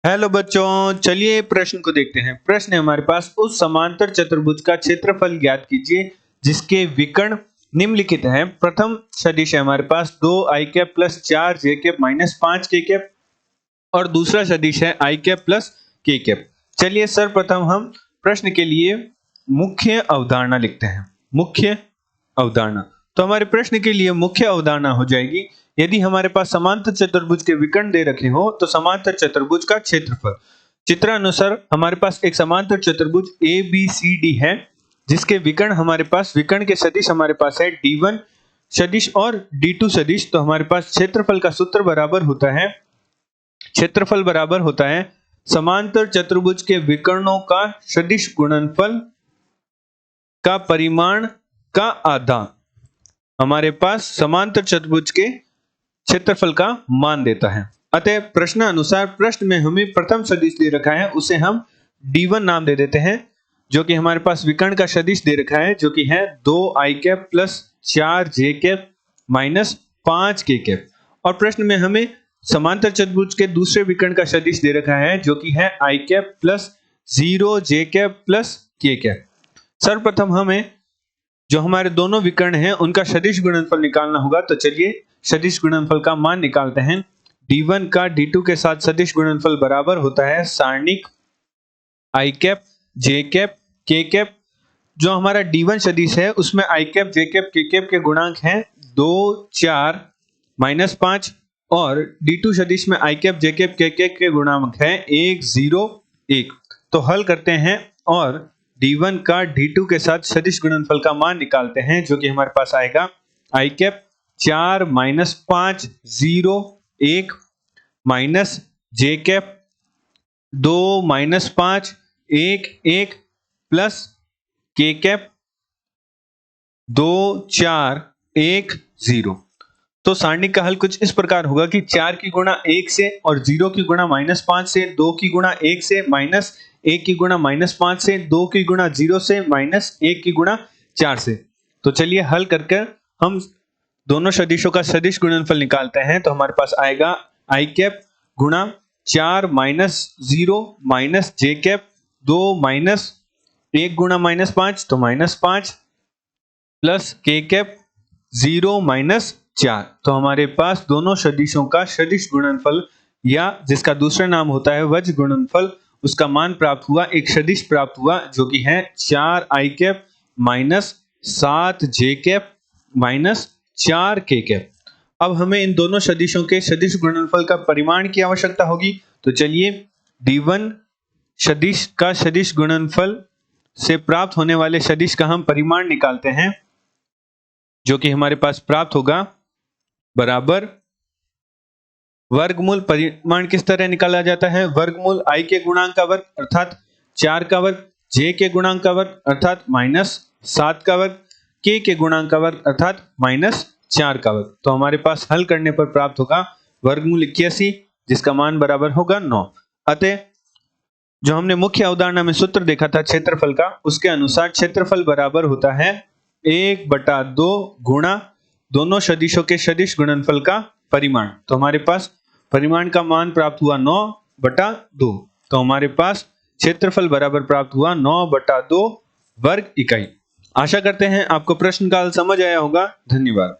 Hello बच्चों, चलिए प्रश्न को देखते हैं। प्रश्न है हमारे पास, उस समांतर चतुर्भुज का क्षेत्रफल ज्ञात कीजिए जिसके विकर्ण निम्नलिखित हैं। प्रथम सदिश है हमारे पास 2 i cap plus 4 j cap minus 5 k cap और दूसरा सदिश है i cap plus k cap. चलिए सर्वप्रथम हम प्रश्न के लिए मुख्य अवधारणा लिखते हैं। मुख्य अवधारणा, तो हमारे प्रश्न के लिए मुख्य अवधारणा हो जाएगी, यदि हमारे पास समांतर चतुर्भुज के विकर्ण दे रखे हो तो समांतर चतुर्भुज का क्षेत्रफल। चित्रानुसार हमारे पास एक समांतर चतुर्भुज ABCD है जिसके विकर्ण हमारे पास, विकर्ण के सदिश हमारे पास है D1 सदिश और D2 सदिश। तो हमारे पास क्षेत्रफल का सूत्र बराबर होता है, क्षेत्रफल बराबर होता है समांतर चतुर्भुज के विकर्णों का सदिश गुणनफल का परिमाण का आधा। हमारे पास समांतर चतुर्भुज के क्षेत्रफल का मान देता है। अतः प्रश्न अनुसार प्रश्न में हमें प्रथम सदिश दे रखा है, उसे हम D1 नाम दे देते हैं, जो कि हमारे पास विकर्ण का सदिश दे रखा है, जो कि है 2 i cap plus 4 j cap minus 5 k cap. और प्रश्न में हमें समांतर चतुर्भुज के दूसरे विकर्ण का सदिश दे रखा है, जो कि है i cap plus 0 j cap plus k cap. सर्वप्रथम हमें जो हमारे दोनों विकर्ण हैं उनका सदिश गुणनफल निकालना होगा। तो चलिए सदिश गुणनफल का मान निकालते हैं। D1 का D2 के साथ सदिश गुणनफल बराबर होता है सारणिक i cap j cap k cap. जो हमारा D1 सदिश है उसमें i cap j cap k cap के गुणांक हैं 2 4 माइनस 5 और D2 सदिश में i cap j cap k cap के गुणांक है 1 0 1। तो हल करते हैं और D1 का D2 के साथ सदिश गुणनफल का मान निकालते हैं, जो कि हमारे पास आएगा i cap 4 minus 5 0 1 minus j cap 2 minus 5 1 1 plus k cap 2 4 1 0। तो सारणिक का हल कुछ इस प्रकार होगा कि 4 की गुणा 1 से और 0 की गुणा माइनस 5 से, 2 की गुणा 1 से, माइनस 1 की गुणा माइनस 5 से, 2 की गुणा 0 से, माइनस 1 की गुणा 4 से। तो चलिए हल करके हम दोनों सदिशों का सदिश गुणनफल निकालते हैं। तो हमारे पास आएगा i कैप गुणा 4 minus 0 minus j cap 2 minus 1 गुणा माइनस 5 तो minus 5 plus k cap 0 minus 4। तो हमारे पास दोनों सदिशों का सदिश गुणनफल, या जिसका दूसरा नाम होता है वज्र गुणनफल, उसका मान प्राप्त हुआ, एक सदिश प्राप्त हुआ, जो कि है 4 i cap minus 7 j cap minus 4 k cap. अब हमें इन दोनों सदिशों के सदिश गुणनफल का परिमाण की आवश्यकता होगी। तो चलिए D1 सदिश का सदिश गुणनफल से प्राप्त होने वाले सदिश का हम परिमाण निकालते हैं, जो कि हमारे पास प्राप्त होगा बराबर वर्गमूल। परिमाण किस तरह निकाला जाता है? वर्गमूल i के गुणांक का वर्ग अर्थात 4 का वर्ग, j के गुणांक का वर्ग अर्थात माइनस 7 का वर्ग, k के गुणांक का वर्ग अर्थात माइनस 4 का वर्ग। तो हमारे पास हल करने पर प्राप्त होगा वर्गमूल 81, जिसका मान बराबर होगा 9। अतः जो हमने मुख्य अवधारणा में सूत्र देखा था क्षेत्रफल का, उसके अनुसार क्षेत्रफल बराबर होता है 1/2 गुणा दोनों सदिशों के सदिश गुणनफल का परिमाण। तो हमारे पास परिमाण का मान प्राप्त हुआ 9/2। तो हमारे पास क्षेत्रफल बराबर प्राप्त हुआ 9/2 वर्ग इकाई। आशा करते हैं आपको प्रश्न का हल समझ आया होगा। धन्यवाद।